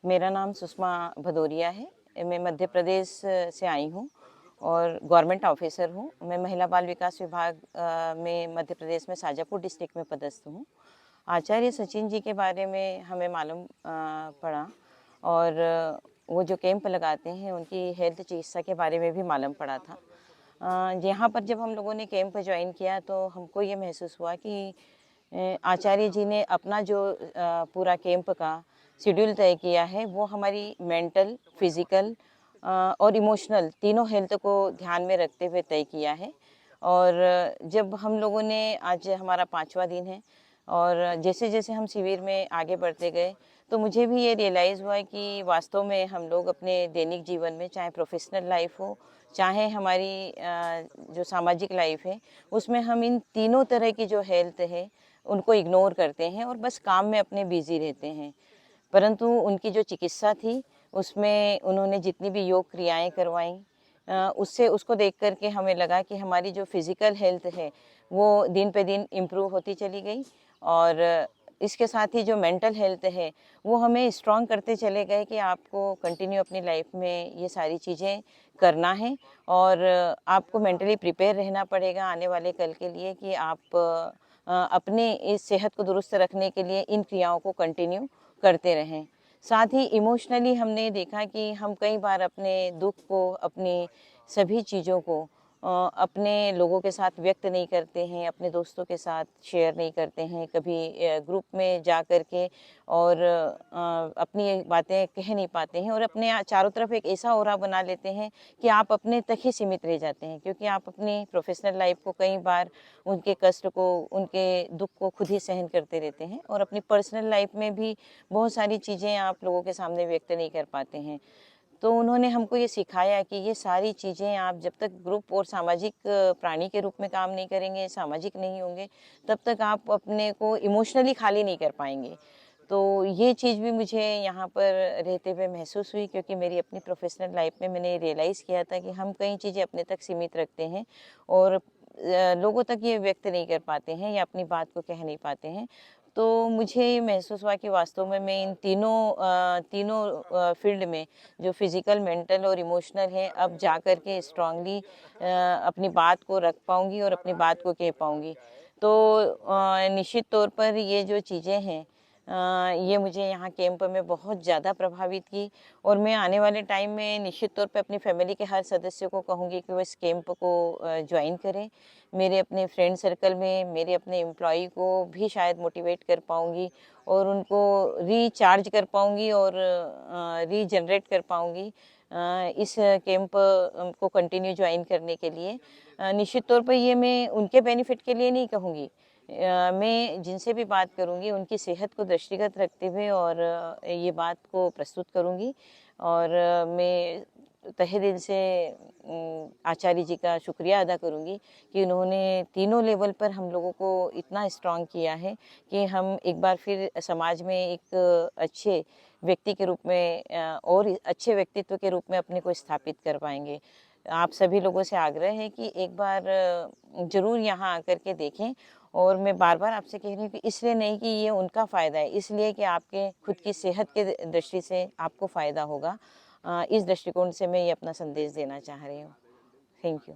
मेरा नाम सुषमा भदौरिया है। मैं मध्य प्रदेश से आई हूँ और गवर्नमेंट ऑफिसर हूँ। मैं महिला बाल विकास विभाग में मध्य प्रदेश में शाजापुर डिस्ट्रिक्ट में पदस्थ हूँ। आचार्य सचिन जी के बारे में हमें मालूम पड़ा और वो जो कैंप लगाते हैं उनकी हेल्थ चिकित्सा के बारे में भी मालूम पड़ा था। यहाँ पर जब हम लोगों ने कैंप ज्वाइन किया तो हमको ये महसूस हुआ कि आचार्य जी ने अपना जो पूरा कैंप का शेड्यूल तय किया है वो हमारी मेंटल, फिज़िकल और इमोशनल तीनों हेल्थ को ध्यान में रखते हुए तय किया है। और जब हम लोगों ने आज हमारा 5वां दिन है और जैसे जैसे हम शिविर में आगे बढ़ते गए तो मुझे भी ये रियलाइज़ हुआ कि वास्तव में हम लोग अपने दैनिक जीवन में चाहे प्रोफेशनल लाइफ हो चाहे हमारी जो सामाजिक लाइफ है उसमें हम इन तीनों तरह की जो हेल्थ है उनको इग्नोर करते हैं और बस काम में अपने बिजी रहते हैं। परंतु उनकी जो चिकित्सा थी उसमें उन्होंने जितनी भी योग क्रियाएं करवाई उससे उसको देख कर के हमें लगा कि हमारी जो फिज़िकल हेल्थ है वो दिन पे दिन इम्प्रूव होती चली गई और इसके साथ ही जो मेंटल हेल्थ है वो हमें स्ट्रॉन्ग करते चले गए कि आपको कंटिन्यू अपनी लाइफ में ये सारी चीज़ें करना है और आपको मेंटली प्रिपेयर रहना पड़ेगा आने वाले कल के लिए कि आप अपने इस सेहत को दुरुस्त रखने के लिए इन क्रियाओं को कंटिन्यू करते रहें। साथ ही इमोशनली हमने देखा कि हम कई बार अपने दुख को, अपनी सभी चीज़ों को अपने लोगों के साथ व्यक्त नहीं करते हैं, अपने दोस्तों के साथ शेयर नहीं करते हैं, कभी ग्रुप में जा कर के और अपनी बातें कह नहीं पाते हैं और अपने चारों तरफ एक ऐसा ऑरा बना लेते हैं कि आप अपने तक ही सीमित रह जाते हैं, क्योंकि आप अपनी प्रोफेशनल लाइफ को कई बार उनके कष्ट को, उनके दुख को खुद ही सहन करते रहते हैं और अपनी पर्सनल लाइफ में भी बहुत सारी चीज़ें आप लोगों के सामने व्यक्त नहीं कर पाते हैं। तो उन्होंने हमको ये सिखाया कि ये सारी चीज़ें आप जब तक ग्रुप और सामाजिक प्राणी के रूप में काम नहीं करेंगे, सामाजिक नहीं होंगे, तब तक आप अपने को इमोशनली खाली नहीं कर पाएंगे। तो ये चीज़ भी मुझे यहाँ पर रहते हुए महसूस हुई, क्योंकि मेरी अपनी प्रोफेशनल लाइफ में मैंने रियलाइज़ किया था कि हम कई चीज़ें अपने तक सीमित रखते हैं और लोगों तक ये व्यक्त नहीं कर पाते हैं या अपनी बात को कह नहीं पाते हैं। तो मुझे ये महसूस हुआ कि वास्तव में मैं इन तीनों फील्ड में जो फिज़िकल, मेंटल और इमोशनल है, अब जा कर के स्ट्रांगली अपनी बात को रख पाऊँगी और अपनी बात को कह पाऊँगी। तो निश्चित तौर पर ये जो चीज़ें हैं ये मुझे यहाँ कैंप में बहुत ज़्यादा प्रभावित की और मैं आने वाले टाइम में निश्चित तौर पे अपनी फैमिली के हर सदस्य को कहूँगी कि वो इस कैंप को ज्वाइन करें। मेरे अपने फ्रेंड सर्कल में मेरे अपने एम्प्लॉई को भी शायद मोटिवेट कर पाऊँगी और उनको रिचार्ज कर पाऊँगी और रीजनरेट कर पाऊँगी इस कैंप को कंटिन्यू ज्वाइन करने के लिए। निश्चित तौर पर ये मैं उनके बेनिफिट के लिए नहीं कहूँगी, मैं जिनसे भी बात करूँगी उनकी सेहत को दृष्टिगत रखते हुए और ये बात को प्रस्तुत करूँगी और मैं तहे दिल से आचार्य जी का शुक्रिया अदा करूँगी कि उन्होंने तीनों लेवल पर हम लोगों को इतना स्ट्रांग किया है कि हम एक बार फिर समाज में एक अच्छे व्यक्ति के रूप में और अच्छे व्यक्तित्व के रूप में अपने को स्थापित कर पाएंगे। आप सभी लोगों से आग्रह है कि एक बार ज़रूर यहाँ आकर के देखें और मैं बार-बार आपसे कह रही हूँ कि इसलिए नहीं कि ये उनका फ़ायदा है, इसलिए कि आपके खुद की सेहत के दृष्टि से आपको फ़ायदा होगा। इस दृष्टिकोण से मैं ये अपना संदेश देना चाह रही हूँ। Thank you.